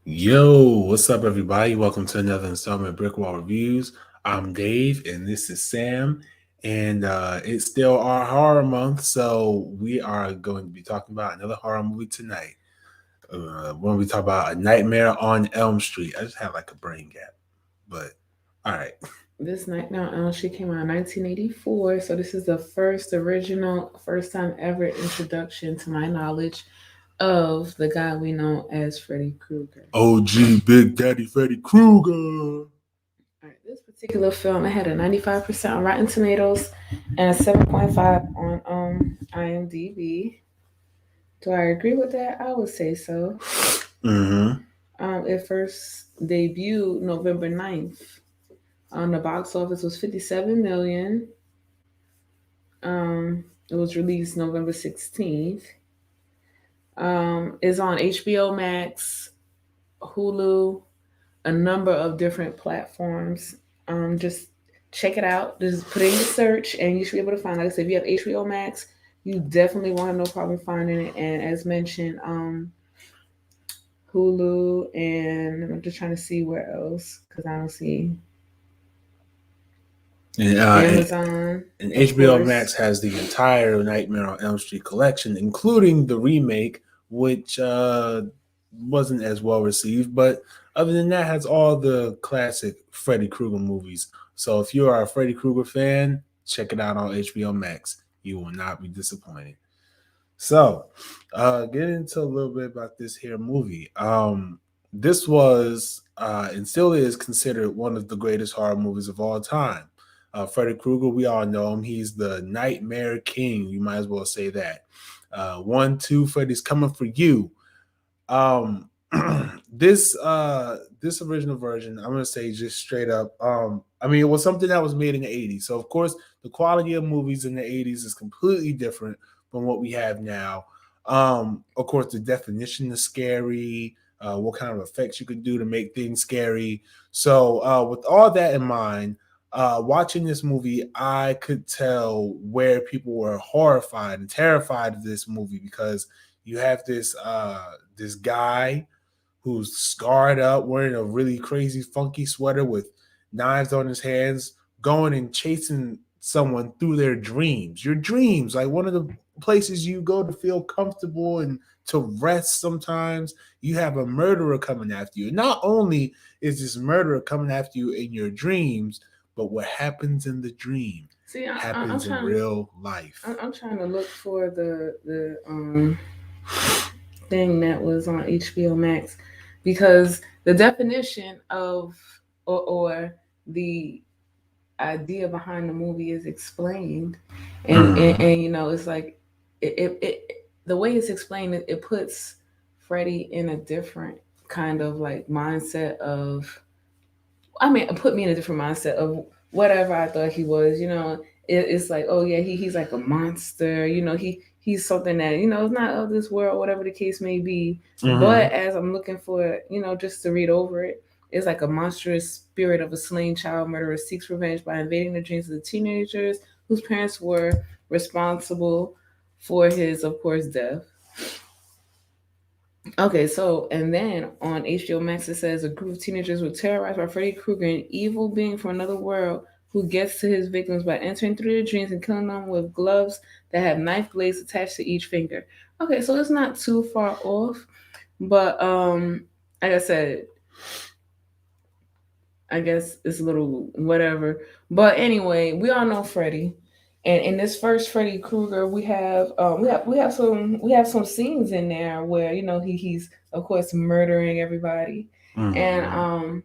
Yo, what's up, everybody? Welcome to another installment of BrickWall Reviews. I'm Dave, and this is Sam, and it's still our horror month, so we are going to be talking about another horror movie tonight. When we talk about A Nightmare on Elm Street, I just had like a brain gap, but all right. This Night Now she came out in 1984, so this is the first original, first time ever introduction, to my knowledge, of the guy we know as Freddy Krueger. OG Big Daddy Freddy Krueger. All right, this particular film, it had a 95% on Rotten Tomatoes and a 7.5 on IMDb. Do I agree with that? I would say so. Mm-hmm. It first debuted November 9th. On the box office was 57 million. It was released November 16th. Is on HBO Max, Hulu, a number of different platforms. Just check it out. Just put in your search, and you should be able to find. Like I said, if you have HBO Max, you definitely won't have no problem finding it. And as mentioned, Hulu, and I'm just trying to see where else because I don't see And, Amazon, and of HBO course. Max has the entire Nightmare on Elm Street collection, including the remake, which wasn't as well received. But other than that, has all the classic Freddy Krueger movies. So if you are a Freddy Krueger fan, check it out on HBO Max. You will not be disappointed. So, get into a little bit about this here movie. This was and still is considered one of the greatest horror movies of all time. Freddy Krueger, we all know him. He's the Nightmare King. You might as well say that. One, two, Freddy's coming for you. Um, this original version, I'm gonna say just straight up. I mean, it was something that was made in the '80s, so of course the quality of movies in the '80s is completely different from what we have now. Of course, the definition is scary. What kind of effects you could do to make things scary. So, with all that in mind, watching this movie, I could tell where people were horrified and terrified of this movie because you have this guy who's scarred up, wearing a really crazy, funky sweater with knives on his hands, going and chasing someone through their dreams. Your dreams, like one of the places you go to feel comfortable and to rest sometimes, you have a murderer coming after you. Not only is this murderer coming after you in your dreams, but what happens in the dream See, I'm happens in trying. real life. I'm trying to look for the thing that was on HBO Max because the definition of or the idea behind the movie is explained, Mm-hmm. and it's like it the way it's explained, it puts Freddie in a different kind of like mindset of. I mean, it put me in a different mindset of whatever I thought he was. It's like, oh yeah, he's like a monster. He's something that is not of this world, whatever the case may be. Mm-hmm. But as I'm looking for, just to read over it, it's like a monstrous spirit of a slain child murderer seeks revenge by invading the dreams of the teenagers whose parents were responsible for his, of course, death. Okay, so and then on HBO Max it says a group of teenagers were terrorized by Freddy Krueger, an evil being from another world who gets to his victims by entering through their dreams and killing them with gloves that have knife blades attached to each finger. Okay, so it's not too far off, but like I said, I guess it's a little whatever. But anyway, we all know Freddy. And in this first Freddy Krueger, we have some scenes in there where he's of course murdering everybody, and Mm-hmm.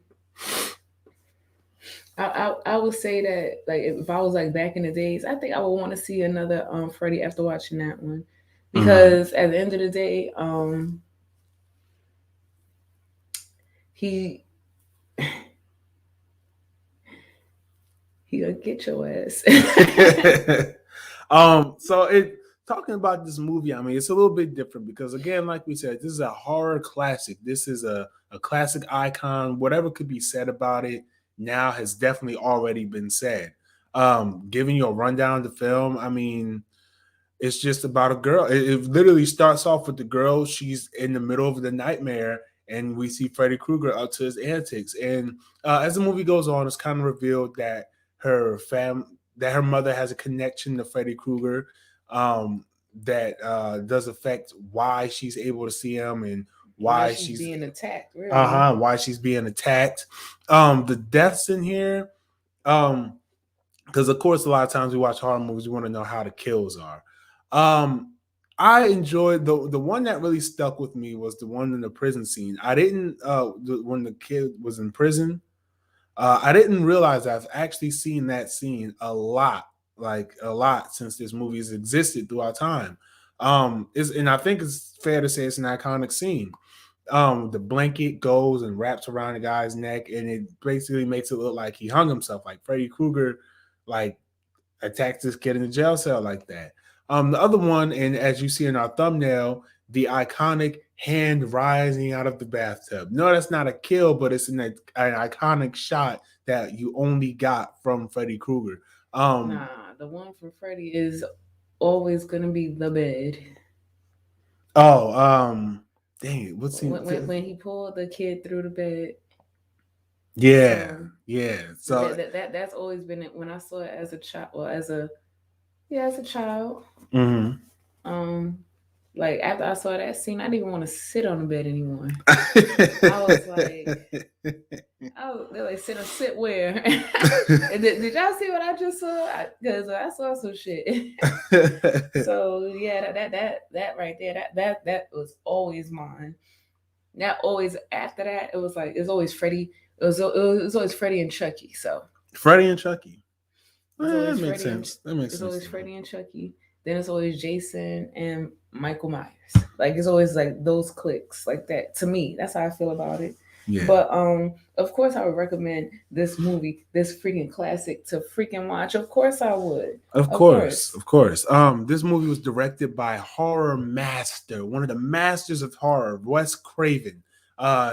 I would say that, like, if I was like back in the days, I think I would want to see another Freddy after watching that one, Mm-hmm. because at the end of the day, he he gonna get your ass. So it talking about this movie, I mean, it's a little bit different because again, like we said, this is a horror classic. This is a classic icon. Whatever could be said about it now has definitely already been said. Giving you a rundown of the film, I mean, it's just about a girl. It literally starts off with the girl. She's in the middle of the nightmare, and we see Freddy Krueger up to his antics. And as the movie goes on, it's kind of revealed that her mother has a connection to Freddy Krueger, um, that does affect why she's able to see him and Why why she's she's being attacked, really. why she's being attacked. The deaths in here, because of course a lot of times we watch horror movies, we want to know how the kills are. Um, I enjoyed the one that really stuck with me was the one in the prison scene. I didn't when the kid was in prison. I didn't realize I've actually seen that scene a lot, like a lot, since this movie has existed throughout time. And I think it's fair to say it's an iconic scene. The blanket goes and wraps around the guy's neck, and it basically makes it look like he hung himself, like Freddy Krueger, like attacked this kid in the jail cell like that. The other one, and as you see in our thumbnail, the iconic hand rising out of the bathtub. No, that's not a kill, but it's an iconic shot that you only got from Freddy Krueger. Um, Nah, the one from Freddy is always gonna be the bed. oh, dang it, what's he? When he pulled the kid through the bed. Yeah, So yeah. So, that's always been it. When I saw it as a child, well, as a child, mm-hmm. um, like after I saw that scene, I didn't even want to sit on the bed anymore. I was like, oh, they're like, sit where? did y'all see what I just saw? Because I saw some shit. So yeah, that right there, that was always mine. That always after that, it was like it's always Freddy. It was always Freddy and Chucky. So Freddy and Chucky. it's That always makes Freddy and sense. That makes it's sense always to me. Freddy and Chucky. Then it's always Jason and Michael Myers. Like it's always like those clicks like that. To me, that's how I feel about it. Yeah. But of course I would recommend this movie, this freaking classic to freaking watch. Of course I would. Of Of course, course. of course. This movie was directed by horror master, one of the masters of horror, Wes Craven.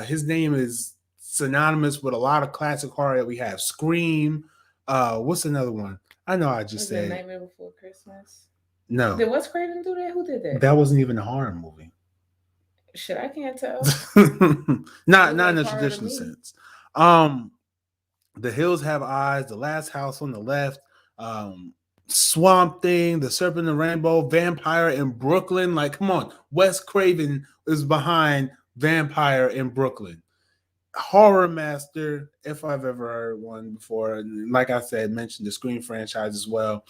His name is synonymous with a lot of classic horror that we have. Scream. What's another one? I know I just Was it said Nightmare Before Christmas? no. Did Wes Craven do that? Who did that? That wasn't even a horror movie. Shit, I can't tell. It looked Not in like the horror to traditional me. sense. The Hills Have Eyes, The Last House on the Left, um, Swamp Thing, The Serpent and the Rainbow, Vampire in Brooklyn. Like, come on, Wes Craven is behind Vampire in Brooklyn. Horror master, if I've ever heard one before. And like I said, mentioned the Scream franchise as well.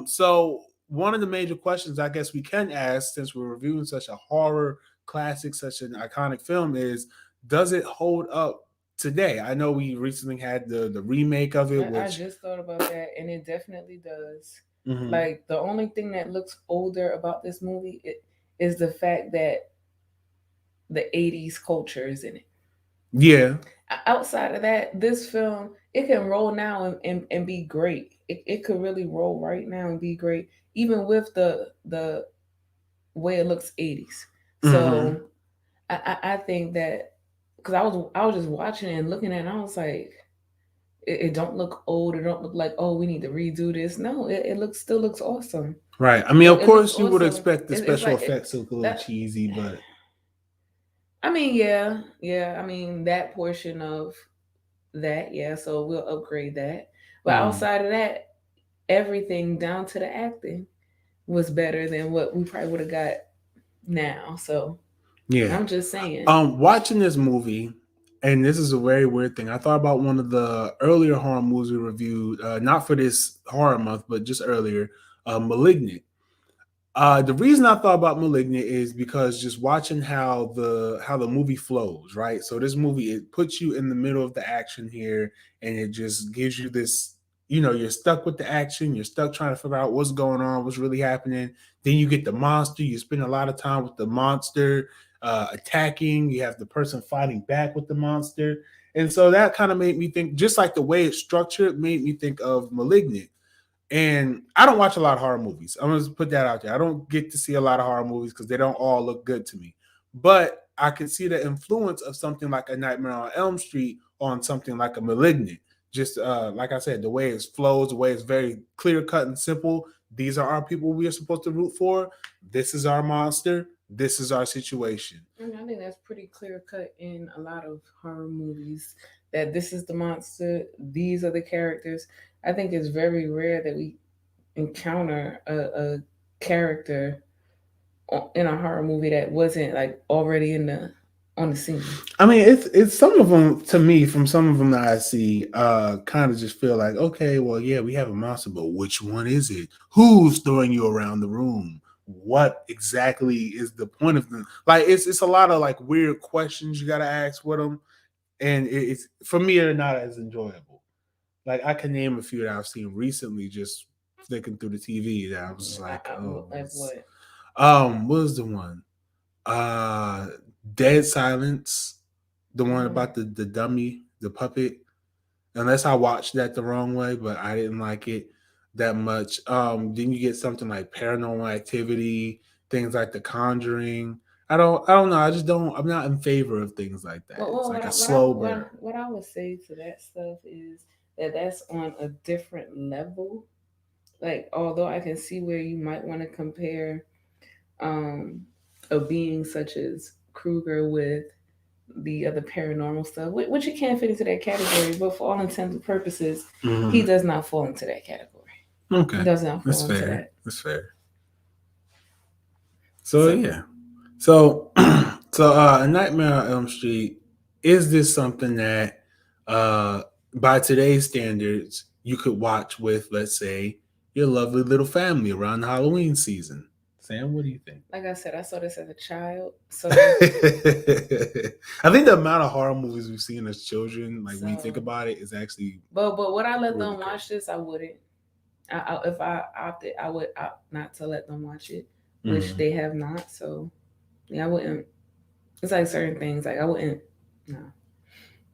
So one of the major questions I guess we can ask, since we're reviewing such a horror classic, such an iconic film, is does it hold up today? I know we recently had the remake of it, I which just thought about that, and it definitely does. mhm. Like the only thing that looks older about this movie is the fact that the '80s culture is in it. Yeah. Outside of that, this film it can roll now and be great. It could really roll right now and be great, even with the way it looks '80s. So Hmm. I think that because I was just watching it and looking at it, and I was like, it don't look old. It don't look like, oh, we need to redo this. No, it looks still looks awesome. Right. I mean, of It looks course, you would awesome. expect the It's special like effects to look a little that. cheesy, but I mean, yeah, yeah. I mean that portion of that, yeah. So we'll upgrade that. But mhm. outside of that, everything down to the acting was better than what we probably would have got now. So Yeah. I'm just saying. Watching this movie, and this is a very weird thing. I thought about one of the earlier horror movies we reviewed, not for this horror month, but just earlier, *Malignant*. The reason I thought about *Malignant* is because just watching how the movie flows, right? So this movie, it puts you in the middle of the action here, and it just gives you this. You're stuck with the action. You're stuck trying to figure out what's going on, what's really happening. Then you get the monster. You spend a lot of time with the monster attacking. You have the person fighting back with the monster, and so that kind of made me think. Just like the way it's structured, made me think of *Malignant*. And I don't watch a lot of horror movies. I'm gonna put that out there. I don't get to see a lot of horror movies because they don't all look good to me. But I can see the influence of something like A Nightmare on Elm Street on something like a *Malignant*. Just like I said, the way it flows, the way it's very clear cut and simple. These are our people we are supposed to root for. This is our monster. This is our situation. I think that's pretty clear cut in a lot of horror movies that this is the monster, these are the characters. I think it's very rare that we encounter a character in a horror movie that wasn't like already in the on the scene. I mean, it's some of them to me. From some of them that I see, kind of just feel like, okay, well, yeah, we have a monster, but which one is it? Who's throwing you around the room? What exactly is the point of them? Like, it's a lot of like weird questions you got to ask with them, and it's for me, they're not as enjoyable. Like, I can name a few that I've seen recently, just flicking through the TV. That I was just like, oh, Like what? what was the one? Uh, Dead Silence, the one about the dummy, the puppet. Unless I watched that the wrong way, but I didn't like it that much. Then you get something like Paranormal Activity, things like The Conjuring. I don't know. I just don't. I'm not in favor of things like that. It's like a slow burn. What I would say to that stuff is that that's on a different level. Like, although I can see where you might want to compare um, a being such as Krueger with the other paranormal stuff, which it can fit into that category, but for all intents and purposes, he does not fall into that category. Okay, he does not fall that's into fair. that. That's fair. So yeah. So A Nightmare on Elm Street, is this something that by today's standards you could watch with, let's say, your lovely little family around the Halloween season? Sam, what do you think? Like I said, I saw this as a child, so I think the amount of horror movies we've seen as children, like when you think about it, is actually. But would I let them watch this? I wouldn't. If I opted, I would opt not to let them watch it, which they have not. So yeah, I wouldn't. It's like certain things, like I wouldn't. No,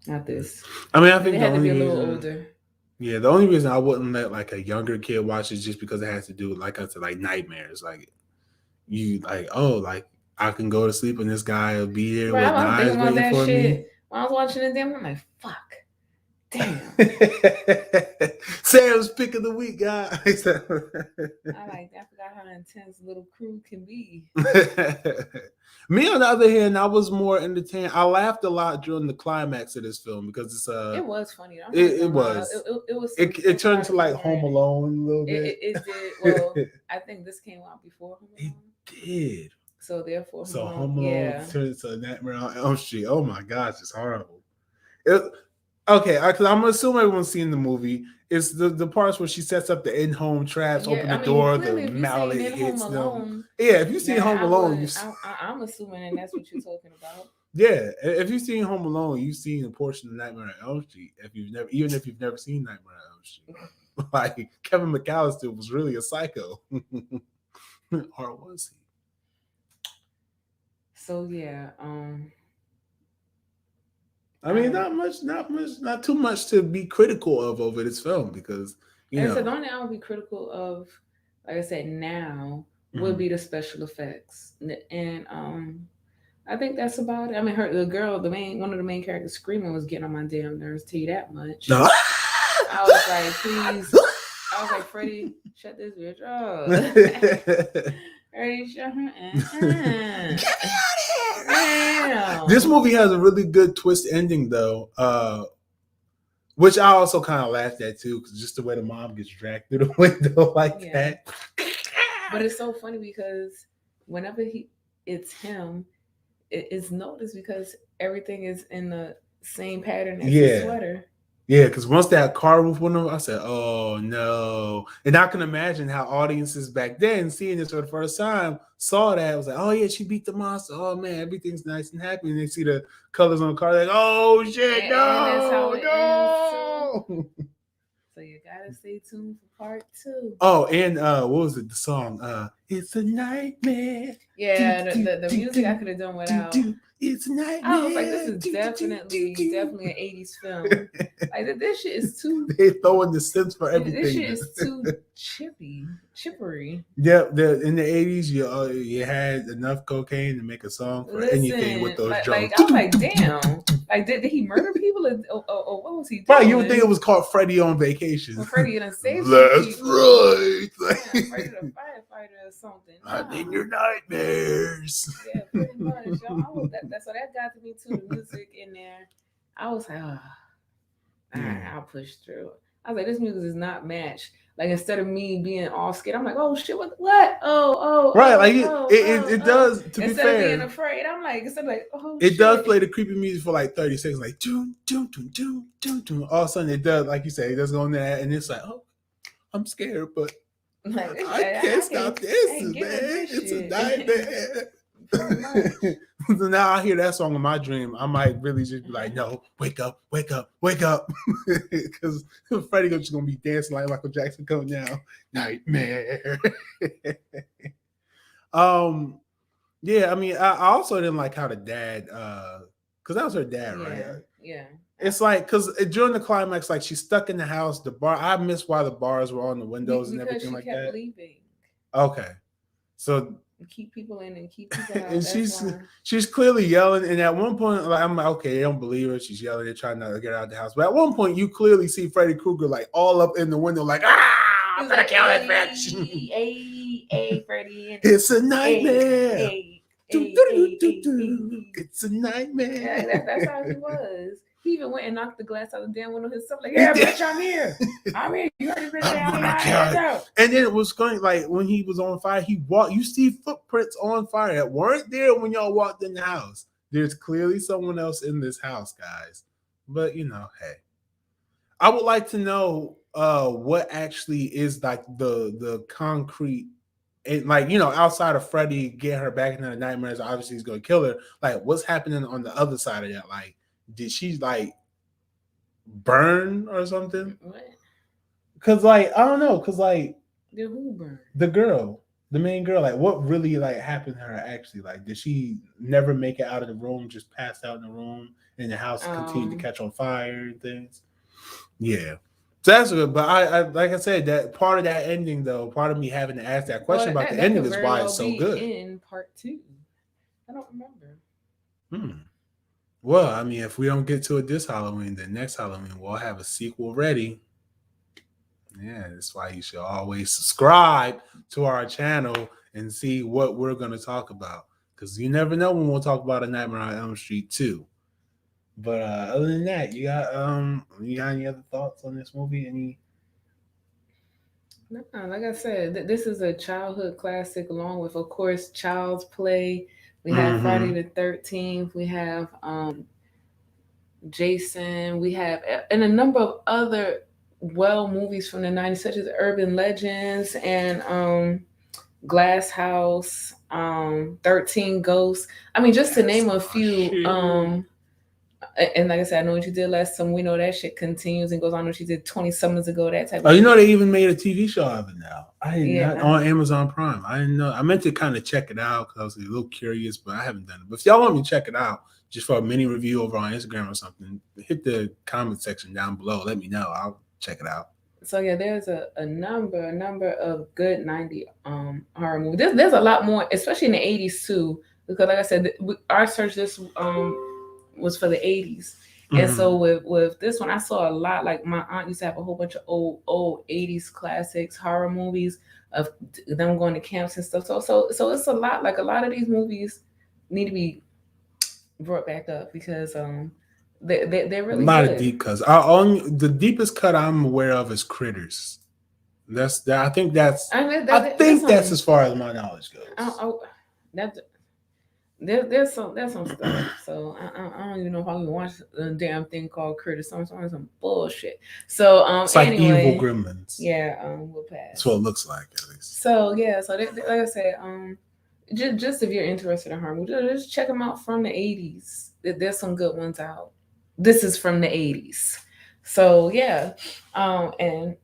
not this. I mean, I think they had to be a little older. Yeah, the only reason I wouldn't let like a younger kid watch is just because it has to do with, like I said, like nightmares. Like you, like, oh, like I can go to sleep and this guy will be there with knives waiting for me. When I was watching it, I'm like, fuck. Damn. Sam's pick of the week, guys. I forgot how intense Little Crew can be. Me, on the other hand, I was more entertained. I laughed a lot during the climax of this film because it's it was funny. It was. It turned into like Home Alone a little bit. It did. Well, I think this came out before Home Alone. It did. So therefore, Home Alone turned into a Nightmare on Elm Street. Oh my gosh, it's horrible. Okay, because I'm assuming everyone's seen the movie. It's the parts where she sets up the in-home traps, open the door, the mallet hits them. Yeah, if you've seen Home Alone, I'm assuming that's what you're talking about. Yeah, if you've seen Home Alone, you've seen a portion of Nightmare on Elm Street. Even if you've never seen Nightmare on Elm Street, like Kevin McAllister was really a psycho, or was he? So yeah, I mean, not too much to be critical of over this film because the only thing I would be critical of, like I said, now would be the special effects, and I think that's about it. I mean, one of the main characters screaming was getting on my damn nerves. Tell you that much. I was like, please. I was like, Freddy, shut this bitch up. Freddy, shut her. Damn. This movie has a really good twist ending, though, which I also kind of laughed at too, because just the way the mom gets dragged through the window like that. But it's so funny because whenever it's him, it's noticed because everything is in the same pattern as his sweater. Yeah, because once that car roof went over, I said, "Oh no!" And I can imagine how audiences back then, seeing this for the first time, saw that. It was like, "Oh yeah, she beat the monster. Oh man, everything's nice and happy." And they see the colors on the car, like, "Oh shit, no!" So you gotta stay tuned for part 2. Oh, and what was it? The song, "It's a Nightmare." Yeah, the music I could have done without. It's a nightmare. I was like, this is definitely an 80s film. Like, this shit is too. They throwing the synths for everything. This shit is too chippery. Yep, in the 80s, you had enough cocaine to make a song for anything with those drums. Like, I was like, damn. Like, did he murder people, or what was he Right, you would doing? think it was called Freddy on Vacation. Well, Freddy done saved some That's people. right. Yeah, Freddy the firefighter or something. I'm in Nah. your nightmares. Yeah, pretty much. I was that. So that got to me too. The music in there, I was like, oh, all right, Yeah. I'll push through. I was like, this music is not matched. Like, instead of me being all scared, I'm like, oh shit, what? Right, like it Oh. does. To be Instead of being fair, afraid, I'm like, instead of like, oh it does shit. play the creepy music for like 30 seconds, like doom, doom, doom, doom, doom, doom. All of a sudden, it does, like you say, it does go in there, and it's like, oh, I'm scared, but Like, I can't I stop this, can't man. get with this It's a shit. nightmare. Pretty much. So now I hear that song in my dream, I might really just be like, no, wake up, wake up, wake up. Because Freddie just going to be dancing like Michael Jackson coming down. Nightmare. um, yeah, I mean, I also didn't like how the dad, because that was her dad, Yeah, right? yeah. It's like, because during the climax, like she's stuck in the house, the bar, I missed why the bars were on the windows and Because everything she like kept that. leaving. Okay. So Keep people in and keep people out. and That's why. she's clearly yelling, and at one point, like I'm like, okay, I don't believe her. She's yelling and trying not to get out of the house. But at one point, you clearly see Freddy Krueger like all up in the window, like, I'm gonna Like, kill that bitch. hey, Freddy. It's a nightmare. Hey. It's a nightmare. Yeah, that's how he was. He even went and knocked the glass out of the damn window himself. Like, yeah, bitch, I'm here. I'm here. You heard this bitch say, I'm here. And then it was funny, like when he was on fire, he walked. You see footprints on fire that weren't there when y'all walked in the house. There's clearly someone else in this house, guys. But hey, I would like to know what actually is like the concrete, and like outside of Freddy getting her back into the nightmares, obviously he's gonna kill her. Like, what's happening on the other side of that? Like, did she like burn or something? What? Cause like I don't know, cause like The who burn? the girl, the main girl, like what really like happened to her actually? Like, did she never make it out of the room, just passed out in the room, and the house continued to catch on fire and things? Yeah. So that's good. But I like I said, that part of that ending though, part of me having to ask that question about the ending is why it's so good. In part 2. I don't remember. Well, I mean, if we don't get to it this Halloween, then next Halloween we'll have a sequel ready. Yeah, that's why you should always subscribe to our channel and see what we're going to talk about. Because you never know when we'll talk about A Nightmare on Elm Street 2. But other than that, you got any other thoughts on this movie? Any? No, like I said, this is a childhood classic, along with, of course, Child's Play. We have Friday the 13th. We have Jason. We have and a number of other movies from the 90s, such as Urban Legends and Glass House, 13 Ghosts. I mean, just to name a few. And like I said, I know what you did last time. We know that shit continues and goes on. What you did 20 summers ago, that type of shit. They even made a TV show of it now. I didn't not on Amazon Prime. I didn't know. I meant to kind of check it out because I was a little curious, but I haven't done it. But if y'all want me to check it out, just for a mini review over on Instagram or something, hit the comment section down below. Let me know. I'll check it out. So yeah, there's a number of good 90 horror movies. There's a lot more, especially in the 80s too, because like I said, our search this was for the 80s. And so with this one, I saw a lot. Like, my aunt used to have a whole bunch of old 80s classics, horror movies of them going to camps and stuff. So it's a lot. Like, a lot of these movies need to be brought back up because they're really a lot good. of deep cuts. The deepest cut I'm aware of is Critters. That's that. I think that's as far as my knowledge goes. There's some stuff. So I don't even know if I can watch a damn thing called Critters. Some bullshit. So it's like evil gremlins. Yeah, we'll pass. That's what it looks like, at least. So yeah, so like I said, just if you're interested in horror movies, just check them out from the 80s. There's some good ones out. This is from the 80s. So yeah, and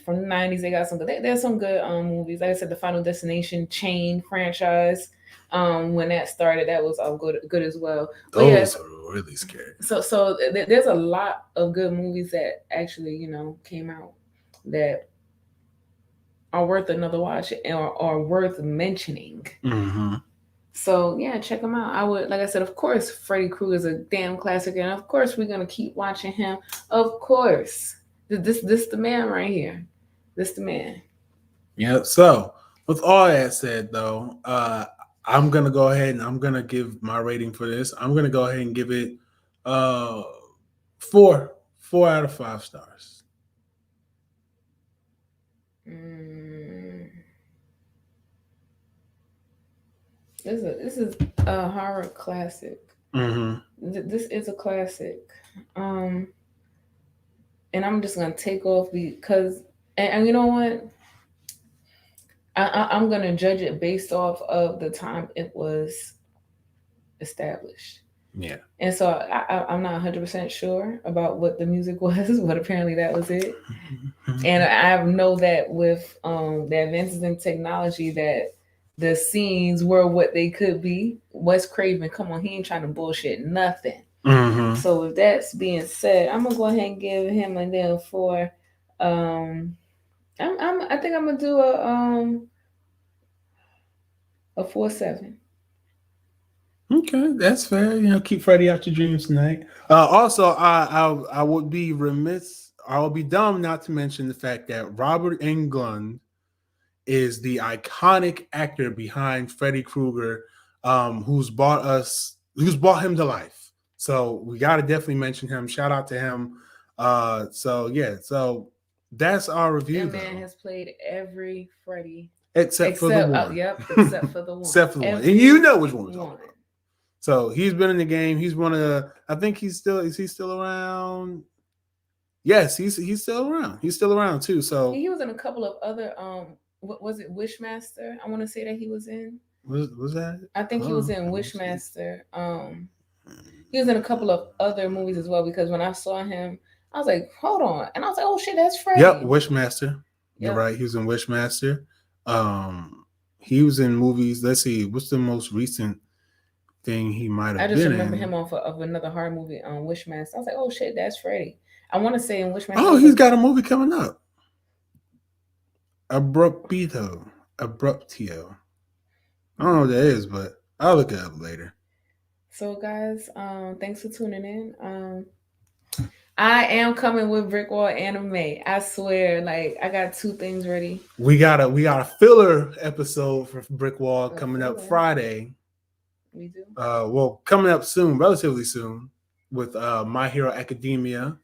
from the 90s they got some good. There's some good movies. Like I said, the Final Destination chain franchise. When that started, that was good as well. But those are really scary. So there's a lot of good movies that actually came out that are worth another watch or worth mentioning. So yeah, check him out. I would, like I said, of course, Freddy Krueger is a damn classic, and of course, we're gonna keep watching him. Of course, this the man right here. This the man. Yeah. So with all that said, though, I'm gonna go ahead and I'm gonna give my rating for this. I'm gonna go ahead and give it uh four, 4 out of 5 stars. Mm, this is a horror classic. Mm-hmm. This is a classic. Um, and I'm just gonna take off because, and you know what? I'm gonna judge it based off of the time it was established. Yeah. And so I'm not 100% sure about what the music was, but apparently that was it. And I know that with the advances in technology, that the scenes were what they could be. Wes Craven, come on, he ain't trying to bullshit nothing. Mm-hmm. So with that being said, I'm gonna go ahead and give him a damn four. Um, I think I'm gonna do a 4.7. Okay, that's fair. You know, keep Freddy out your dreams tonight. Also, I would be remiss. I would be dumb not to mention the fact that Robert Englund is the iconic actor behind Freddy Krueger, who's brought him to life. So we got to definitely mention him. Shout out to him. So yeah, so that's our review. That man though. has played every Freddy Except for the one. yep, except for the one. Except for the one. Every And you know which one we're talking one. about. So he's been in the game. He's one of the. I think is he still around? Yes, he's still around. He's still around too. So He was in a couple of other what was it, Wishmaster? I want to say that he was in. was that? I think he was in Wishmaster. He was in a couple of other movies as well, because when I saw him, I was like, hold on. And I was like, oh shit, that's Freddy. Yep, Wishmaster. You're right. He was in Wishmaster. He was in movies. Let's see, what's the most recent thing he might have been in? I just remember him off of another horror movie on Wishmaster. I was like, oh shit, that's Freddy. I want to say in Wishmaster. Oh, he's got a movie coming up. Abruptio. I don't know what that is, but I'll look it up later. So guys, thanks for tuning in. I am coming with BrickWall anime. I swear, like I got 2 things ready. We got a filler episode for BrickWall coming up Friday. We do. Well, coming up soon, relatively soon, with My Hero Academia,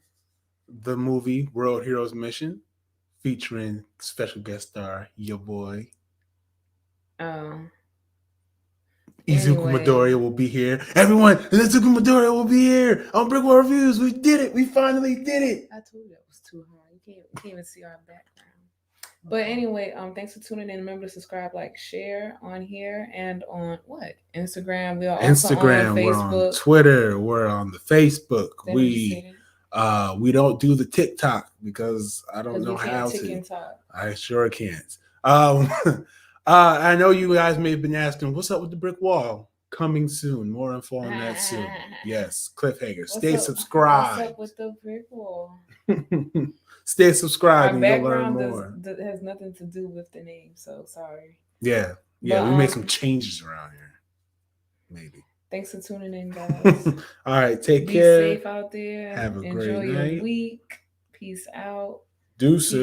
the movie World Heroes Mission, featuring special guest star your boy. Izuku Midoriya will be here. Everyone, Izuku Midoriya will be here on BrickWall Reviews. We did it. We finally did it. I told you that was too hard. You can't even see our background. But anyway, thanks for tuning in. Remember to subscribe, like, share on here and on what? Instagram. We are also on Facebook. We're on Twitter. We're on the Facebook. We don't do the TikTok because I don't know how to. I sure can't. I know you guys may have been asking, what's up with the brick wall? Coming soon. More info on that soon. Yes, cliffhanger. Stay subscribed. What's up with the brick wall? Stay subscribed and you'll learn more. Has nothing to do with the name, so sorry. Yeah, but, we made some changes around here. Maybe. Thanks for tuning in, guys. All right, take care. Be safe out there. Have a Enjoy great night. your week. Peace out. Deuces.